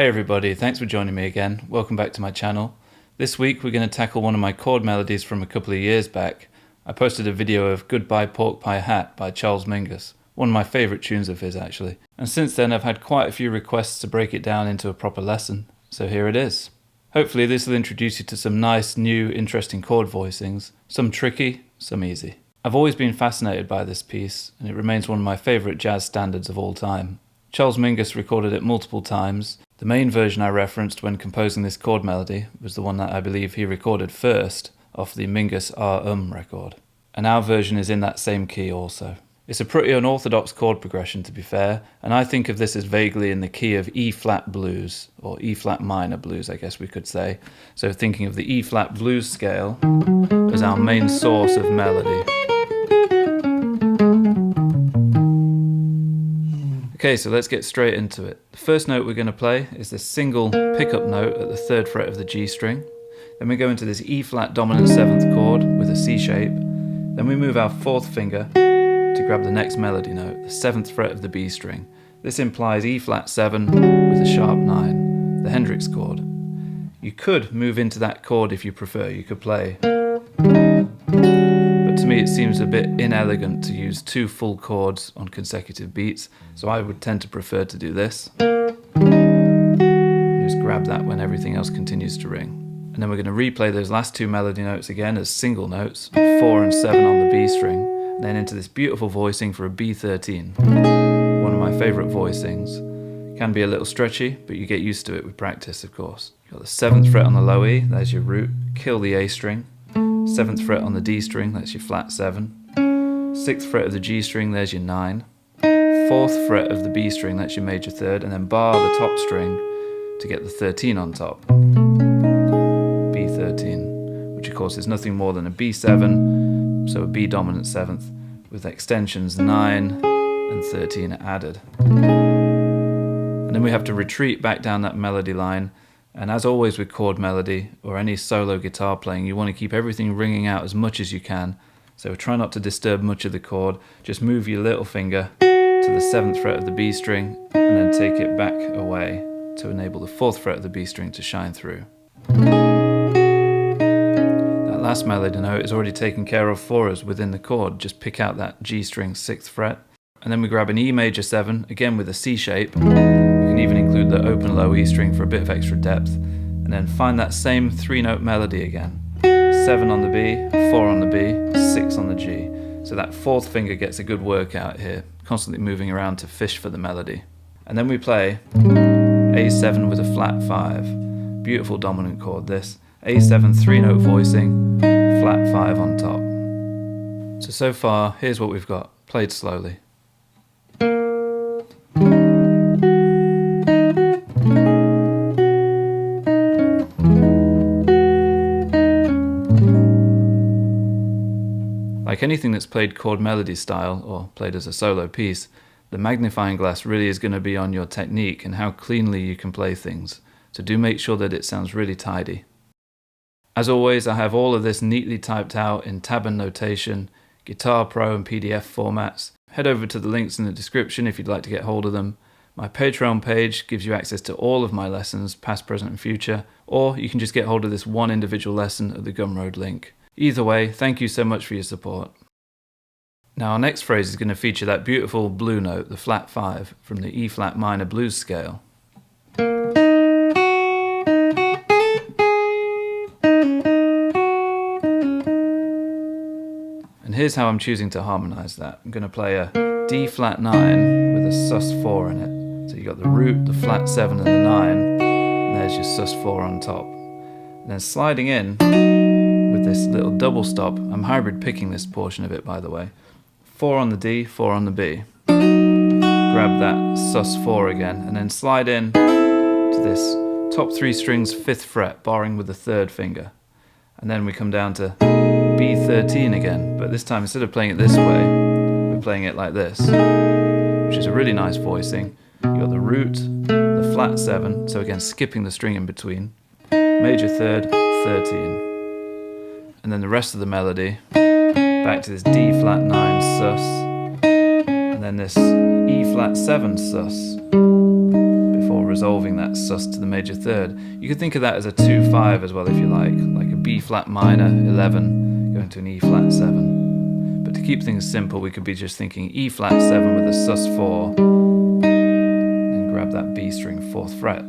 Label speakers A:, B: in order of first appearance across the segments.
A: Hey everybody, thanks for joining me again. Welcome back to my channel. This week we're going to tackle one of my chord melodies from a couple of years back. I posted a video of Goodbye Pork Pie Hat by Charles Mingus, one of my favourite tunes of his actually. And since then I've had quite a few requests to break it down into a proper lesson, so here it is. Hopefully this will introduce you to some nice, new, interesting chord voicings, some tricky, some easy. I've always been fascinated by this piece, and it remains one of my favourite jazz standards of all time. Charles Mingus recorded it multiple times. The main version I referenced when composing this chord melody was the one that I believe he recorded first off the Mingus Ah Um record. And our version is in that same key also. It's a pretty unorthodox chord progression to be fair, and I think of this as vaguely in the key of E-flat blues, or E-flat minor blues I guess we could say. So thinking of the E-flat blues scale as our main source of melody. Okay, so let's get straight into it. The first note we're going to play is this single pickup note at the 3rd fret of the G string. Then we go into this E-flat dominant 7th chord with a C shape. Then we move our 4th finger to grab the next melody note, the 7th fret of the B string. This implies E-flat 7 with a sharp 9, the Hendrix chord. You could move into that chord if you prefer. You could play. But to me it seems a bit inelegant to use 2 full chords on consecutive beats, so I would tend to prefer to do this. Just grab that when everything else continues to ring. And then we're going to replay those last 2 melody notes again as single notes, 4 and 7 on the B string, and then into this beautiful voicing for a B13. One of my favourite voicings. Can be a little stretchy, but you get used to it with practice, of course. You've got the 7th fret on the low E, there's your root, kill the A string. 7th fret on the D string, that's your flat 7. 6th fret of the G string, there's your 9. 4th fret of the B string, that's your major 3rd, and then bar the top string to get the 13 on top. B13, which of course is nothing more than a B7, so a B dominant 7th, with extensions 9 and 13 added. And then we have to retreat back down that melody line. And as always with chord melody or any solo guitar playing, you want to keep everything ringing out as much as you can. So try not to disturb much of the chord. Just move your little finger to the 7th fret of the B string and then take it back away to enable the 4th fret of the B string to shine through. That last melody note is already taken care of for us within the chord. Just pick out that G string 6th fret. And then we grab an E major 7, again with a C shape. You can even include the open low E string for a bit of extra depth. And then find that same 3-note melody again. 7 on the B, 4 on the B, 6 on the G. So that 4th finger gets a good workout here, constantly moving around to fish for the melody. And then we play A7 with a flat 5. Beautiful dominant chord this. A7 3-note voicing, flat 5 on top. So far, here's what we've got, played slowly. Like anything that's played chord melody style or played as a solo piece, the magnifying glass really is going to be on your technique and how cleanly you can play things, so do make sure that it sounds really tidy. As always, I have all of this neatly typed out in tab and notation, Guitar Pro and PDF formats. Head over to the links in the description if you'd like to get hold of them. My Patreon page gives you access to all of my lessons, past, present and future, or you can just get hold of this one individual lesson at the Gumroad link. Either way, thank you so much for your support. Now our next phrase is going to feature that beautiful blue note, the flat 5, from the E-flat minor blues scale. And here's how I'm choosing to harmonise that. I'm going to play a D-flat 9 with a sus4 in it. So you've got the root, the flat 7 and the 9, and there's your sus4 on top. And then sliding in with this little double stop, I'm hybrid picking this portion of it by the way. 4 on the D, 4 on the B. Grab that sus4 again and then slide in to this top 3 strings 5th fret, barring with the 3rd finger. And then we come down to B13 again, but this time instead of playing it this way, we're playing it like this, which is a really nice voicing. You've got the root, the flat 7, so again skipping the string in between, major 3rd, 13. And then the rest of the melody, back to this D flat 9 sus, and then this E flat 7 sus, before resolving that sus to the major third. You could think of that as a 2-5 as well if you like a B flat minor 11 going to an E flat 7. But to keep things simple, we could be just thinking E flat 7 with a sus 4, and grab that B string 4th fret.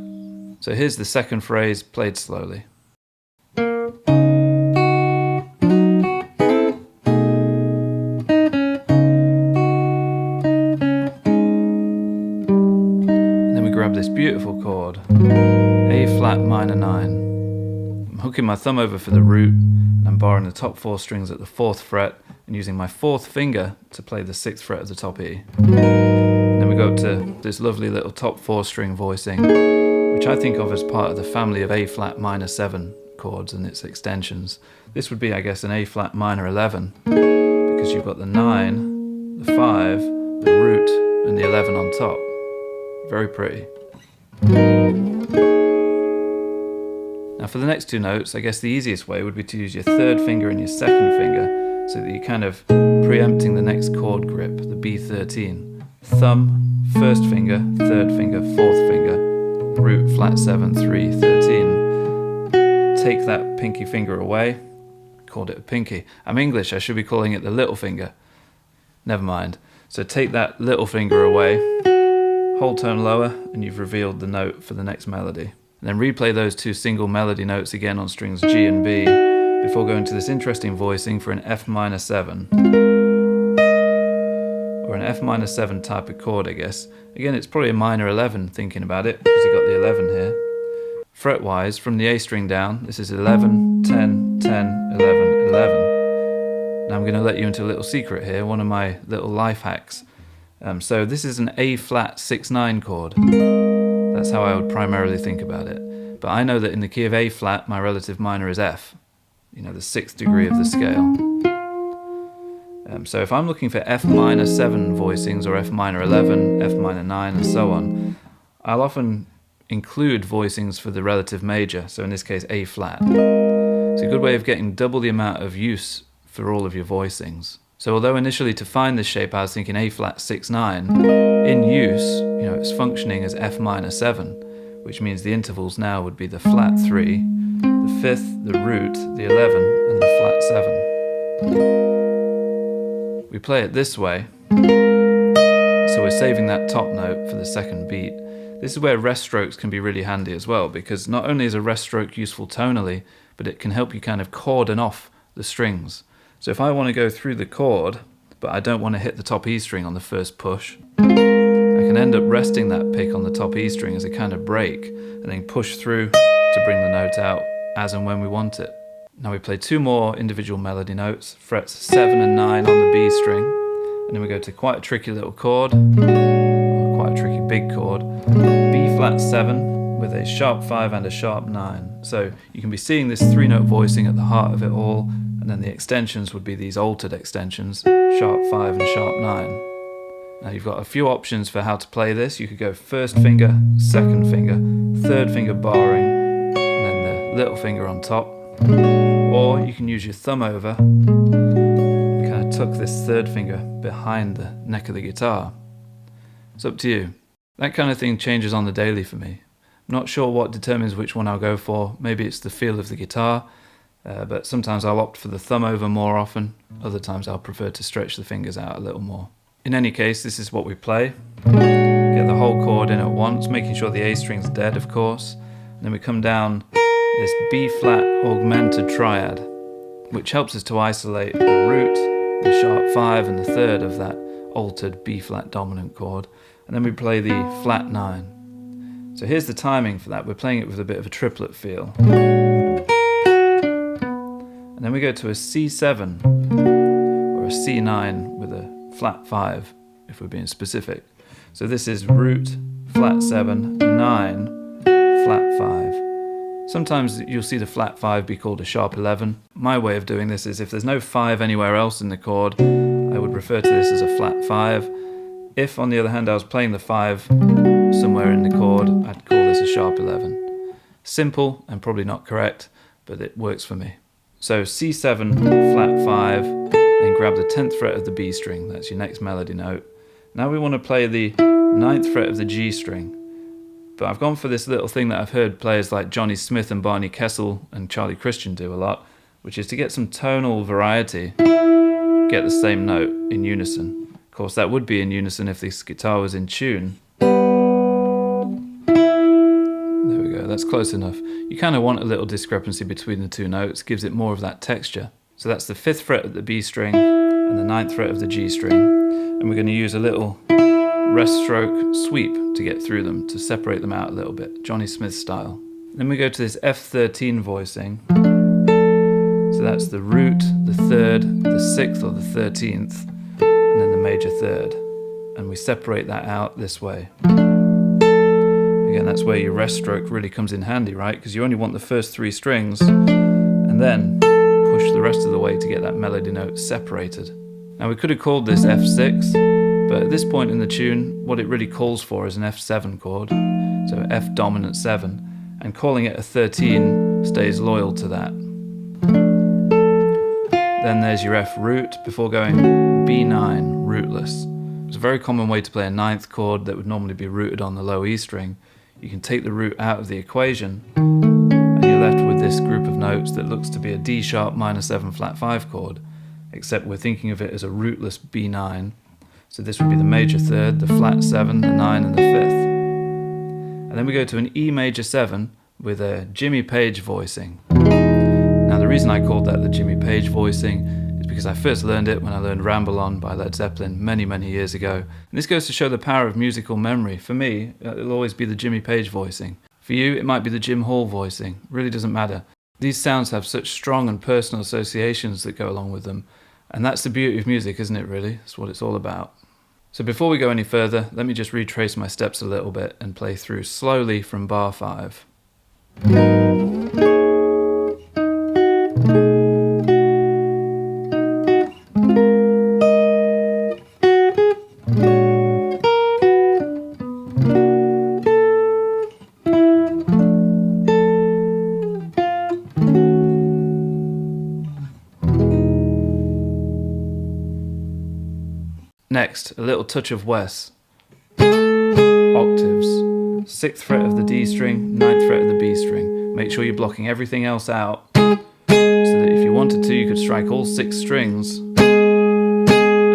A: So here's the second phrase played slowly. This beautiful chord, A flat minor 9. I'm hooking my thumb over for the root, and I'm borrowing the top 4 strings at the 4th fret and using my 4th finger to play the 6th fret of the top E. Then we go up to this lovely little top 4 string voicing, which I think of as part of the family of A flat minor 7 chords and its extensions. This would be, I guess, an A flat minor 11, because you've got the 9, the 5, the root, and the 11 on top. Very pretty. Now for the next 2 notes, I guess the easiest way would be to use your 3rd finger and your 2nd finger, so that you're kind of preempting the next chord grip, the B13. Thumb, 1st finger, 3rd finger, 4th finger, root, flat 7, 3, 13. Take that pinky finger away. Called it a pinky. I'm English, I should be calling it the little finger. Never mind. So take that little finger away, whole tone lower, and you've revealed the note for the next melody. And then replay those 2 single melody notes again on strings G and B before going to this interesting voicing for an F minor 7. Or an F minor 7 type of chord, I guess. Again, it's probably a minor 11 thinking about it, because you've got the 11 here. Fret-wise, from the A string down, this is 11, 10, 10, 11, 11. Now I'm going to let you into a little secret here, one of my little life hacks. So this is an A flat 6-9 chord. That's how I would primarily think about it. But I know that in the key of A flat, my relative minor is F, the 6th degree of the scale. So if I'm looking for F minor 7 voicings, or F minor 11, F minor 9, and so on, I'll often include voicings for the relative major, so in this case A flat. It's a good way of getting double the amount of use for all of your voicings. So although initially to find this shape I was thinking A flat 6-9, in use, it's functioning as F minor 7, which means the intervals now would be the flat 3, the 5th, the root, the 11, and the flat 7. We play it this way, so we're saving that top note for the second beat. This is where rest strokes can be really handy as well, because not only is a rest stroke useful tonally, but it can help you kind of cordon off the strings. So if I want to go through the chord, but I don't want to hit the top E string on the first push, I can end up resting that pick on the top E string as a kind of break, and then push through to bring the note out as and when we want it. Now we play 2 more individual melody notes, frets 7 and 9 on the B string, and then we go to quite a tricky little chord, or quite a tricky big chord, B flat 7 with a sharp 5 and a sharp 9. So you can be seeing this 3-note voicing at the heart of it all, and then the extensions would be these altered extensions, sharp 5 and sharp 9. Now you've got a few options for how to play this. You could go 1st finger, 2nd finger, 3rd finger barring, and then the little finger on top. Or you can use your thumb over and kind of tuck this 3rd finger behind the neck of the guitar. It's up to you. That kind of thing changes on the daily for me. I'm not sure what determines which one I'll go for. Maybe it's the feel of the guitar. But sometimes I'll opt for the thumb over more often, other times I'll prefer to stretch the fingers out a little more. In any case, this is what we play. Get the whole chord in at once, making sure the A string's dead, of course. And then we come down this B flat augmented triad, which helps us to isolate the root, the sharp 5, and the 3rd of that altered B flat dominant chord. And then we play the flat 9. So here's the timing for that. We're playing it with a bit of a triplet feel. And then we go to a C7 or a C9 with a flat 5, if we're being specific. So this is root, flat 7, 9, flat 5. Sometimes you'll see the flat 5 be called a sharp 11. My way of doing this is if there's no 5 anywhere else in the chord, I would refer to this as a flat 5. If, on the other hand, I was playing the 5 somewhere in the chord, I'd call this a sharp 11. Simple and probably not correct, but it works for me. So C7, flat 5, then grab the 10th fret of the B string, that's your next melody note. Now we want to play the 9th fret of the G string. But I've gone for this little thing that I've heard players like Johnny Smith and Barney Kessel and Charlie Christian do a lot, which is to get some tonal variety, get the same note in unison. Of course, that would be in unison if this guitar was in tune. There we go, that's close enough. You kind of want a little discrepancy between the two notes, gives it more of that texture. So that's the 5th fret of the B string and the 9th fret of the G string. And we're going to use a little rest stroke sweep to get through them, to separate them out a little bit, Johnny Smith style. Then we go to this F13 voicing. So that's the root, the 3rd, the 6th or the 13th, and then the major 3rd. And we separate that out this way. Again, that's where your rest stroke really comes in handy, right? Because you only want the first 3 strings, and then push the rest of the way to get that melody note separated. Now we could have called this F6, but at this point in the tune, what it really calls for is an F7 chord, so F dominant 7, and calling it a 13 stays loyal to that. Then there's your F root before going B9, rootless. It's a very common way to play a 9th chord that would normally be rooted on the low E string. You can take the root out of the equation, and you're left with this group of notes that looks to be a D sharp minor 7 flat 5 chord, except we're thinking of it as a rootless B9. So this would be the major 3rd, the flat 7, the 9 and the 5th. And then we go to an E major 7 with a Jimmy Page voicing. Now the reason I called that the Jimmy Page voicing is because I first learned it when I learned Ramble On by Led Zeppelin many years ago. And this goes to show the power of musical memory. For me, it'll always be the Jimmy Page voicing. For you, it might be the Jim Hall voicing. It really doesn't matter. These sounds have such strong and personal associations that go along with them. And that's the beauty of music, isn't it, really? That's what it's all about. So before we go any further, let me just retrace my steps a little bit and play through slowly from bar 5. Next, a little touch of Wes. Octaves. 6th fret of the D string, 9th fret of the B string. Make sure you're blocking everything else out, so that if you wanted to, you could strike all 6 strings and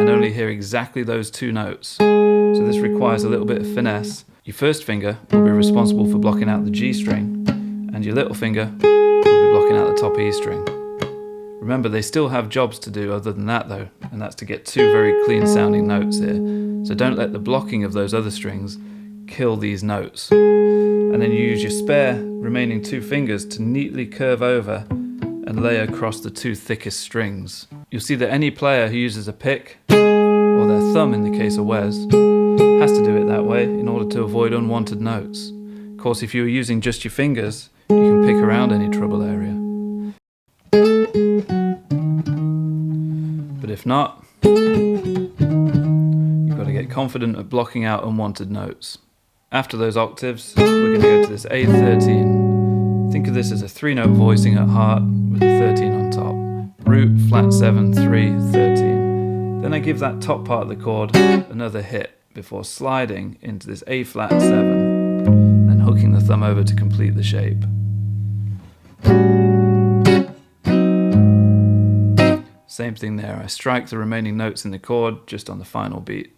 A: only hear exactly those 2 notes. So this requires a little bit of finesse. Your first finger will be responsible for blocking out the G string, and your little finger will be blocking out the top E string. Remember, they still have jobs to do other than that though, and that's to get 2 very clean sounding notes here. So don't let the blocking of those other strings kill these notes. And then you use your spare remaining 2 fingers to neatly curve over and lay across the 2 thickest strings. You'll see that any player who uses a pick, or their thumb in the case of Wes, has to do it that way in order to avoid unwanted notes. Of course, if you were using just your fingers, you can pick around any trouble area. But if not, you've got to get confident at blocking out unwanted notes. After those octaves, we're going to go to this A13. Think of this as a 3-note voicing at heart with a 13 on top. Root, flat 7, 3, 13. Then I give that top part of the chord another hit before sliding into this A flat 7, then hooking the thumb over to complete the shape. Same thing there, I strike the remaining notes in the chord just on the final beat.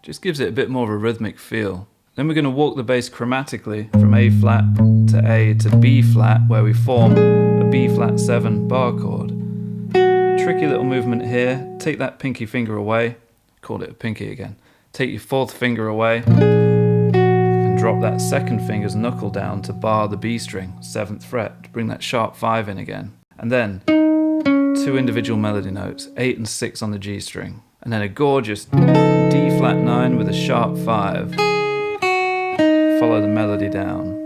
A: Just gives it a bit more of a rhythmic feel. Then we're going to walk the bass chromatically from A flat to A to B flat, where we form a B flat 7 bar chord. Tricky little movement here, take that pinky finger away, call it a pinky again. Take your 4th finger away, drop that 2nd finger's knuckle down to bar the B string, 7th fret, to bring that sharp 5 in again. And then 2 individual melody notes, 8 and 6 on the G string. And then a gorgeous D flat 9 with a sharp 5. Follow the melody down.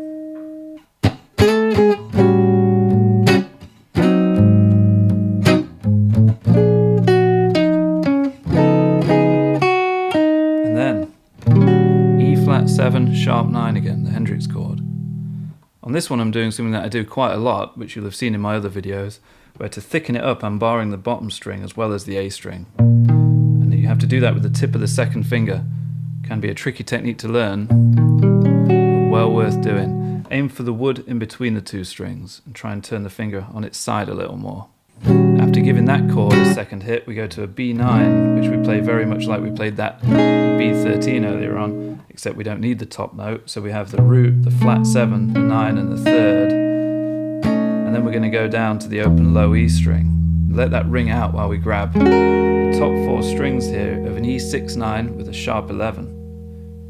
A: And then E flat 7, sharp 9 again, the Hendrix chord. On this one I'm doing something that I do quite a lot, which you'll have seen in my other videos, where to thicken it up I'm barring the bottom string as well as the A string. And you have have to do that with the tip of the second finger. Can be a tricky technique to learn, but well worth doing. Aim for the wood in between the two strings and try and turn the finger on its side a little more. After giving that chord a second hit, we go to a B9, which we play very much like we played that B13 earlier on, except we don't need the top note. So we have the root, the flat 7, the 9 and the third. And then we're going to go down to the open low E string. Let that ring out while we grab the top 4 strings here of an E6-9 with a sharp 11.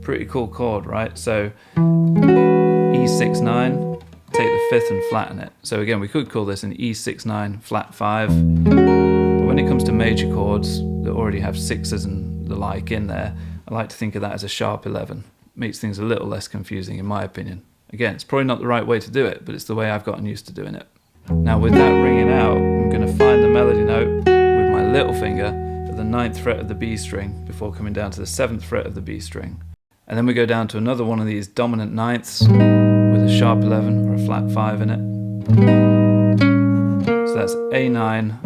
A: Pretty cool chord, right? So E6-9, take the 5th and flatten it. So again, we could call this an E6-9 flat 5. But when it comes to major chords that already have 6s and the like in there, I like to think of that as a sharp 11. Makes things a little less confusing in my opinion. Again, it's probably not the right way to do it, but it's the way I've gotten used to doing it. Now with that ringing out, I'm going to find the melody note with my little finger at the 9th fret of the B string before coming down to the 7th fret of the B string. And then we go down to another one of these dominant 9ths with a sharp 11 or a flat 5 in it. So that's A9,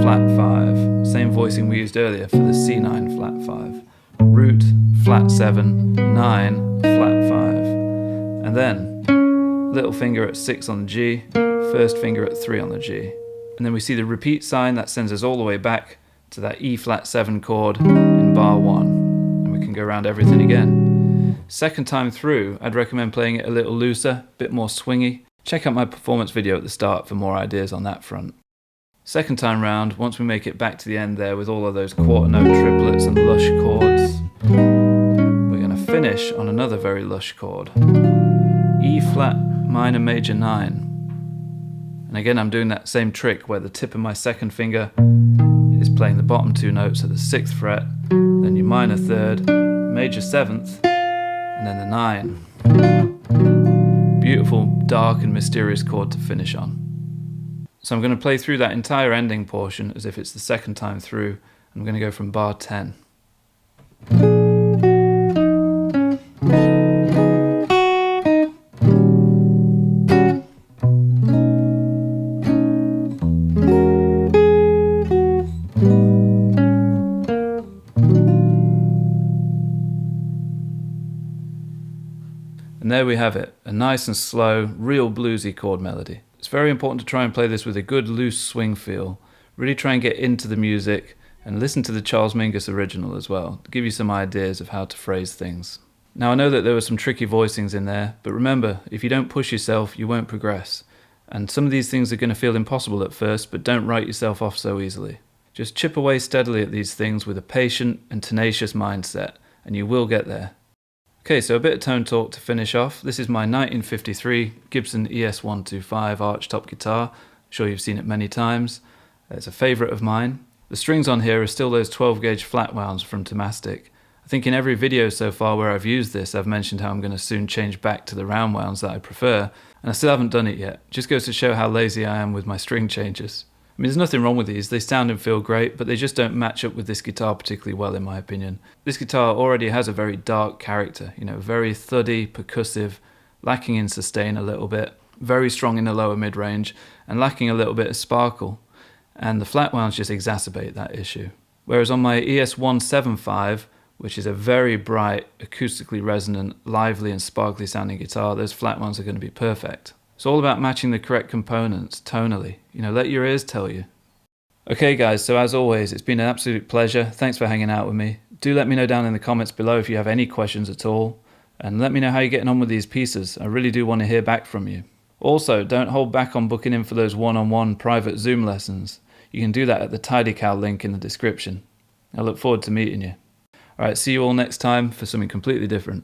A: flat 5, same voicing we used earlier for the C9 flat 5. Root, flat 7, 9, flat 5. And then little finger at 6 on the G, first finger at 3 on the G. And then we see the repeat sign that sends us all the way back to that E flat 7 chord in bar 1. And we can go around everything again. Second time through, I'd recommend playing it a little looser, a bit more swingy. Check out my performance video at the start for more ideas on that front. Second time round, once we make it back to the end there with all of those quarter note triplets and lush chords, we're going to finish on another very lush chord. E flat minor major 9. And again, I'm doing that same trick where the tip of my second finger is playing the bottom 2 notes at the 6th fret, then your minor 3rd, major 7th, and then the 9. Beautiful, dark and mysterious chord to finish on. So I'm going to play through that entire ending portion as if it's the second time through. I'm going to go from bar 10. And there we have it, a nice and slow, real bluesy chord melody. It's very important to try and play this with a good loose swing feel. Really try and get into the music and listen to the Charles Mingus original as well, to give you some ideas of how to phrase things. Now I know that there were some tricky voicings in there, but remember, if you don't push yourself, you won't progress. And some of these things are going to feel impossible at first, but don't write yourself off so easily. Just chip away steadily at these things with a patient and tenacious mindset, and you will get there. Okay, so a bit of tone talk to finish off. This is my 1953 Gibson ES125 archtop guitar. I'm sure you've seen it many times. It's a favourite of mine. The strings on here are still those 12 gauge flat wounds from Tomastic. I think in every video so far where I've used this, I've mentioned how I'm going to soon change back to the round wounds that I prefer, and I still haven't done it yet. Just goes to show how lazy I am with my string changes. I mean, there's nothing wrong with these, they sound and feel great, but they just don't match up with this guitar particularly well in my opinion. This guitar already has a very dark character, very thuddy, percussive, lacking in sustain a little bit, very strong in the lower mid-range, and lacking a little bit of sparkle. And the flat wounds just exacerbate that issue. Whereas on my ES175, which is a very bright, acoustically resonant, lively and sparkly sounding guitar, those flat wounds are going to be perfect. It's all about matching the correct components tonally. Let your ears tell you. Okay guys, so as always, it's been an absolute pleasure. Thanks for hanging out with me. Do let me know down in the comments below if you have any questions at all. And let me know how you're getting on with these pieces. I really do want to hear back from you. Also, don't hold back on booking in for those one-on-one private Zoom lessons. You can do that at the TidyCal link in the description. I look forward to meeting you. Alright, see you all next time for something completely different.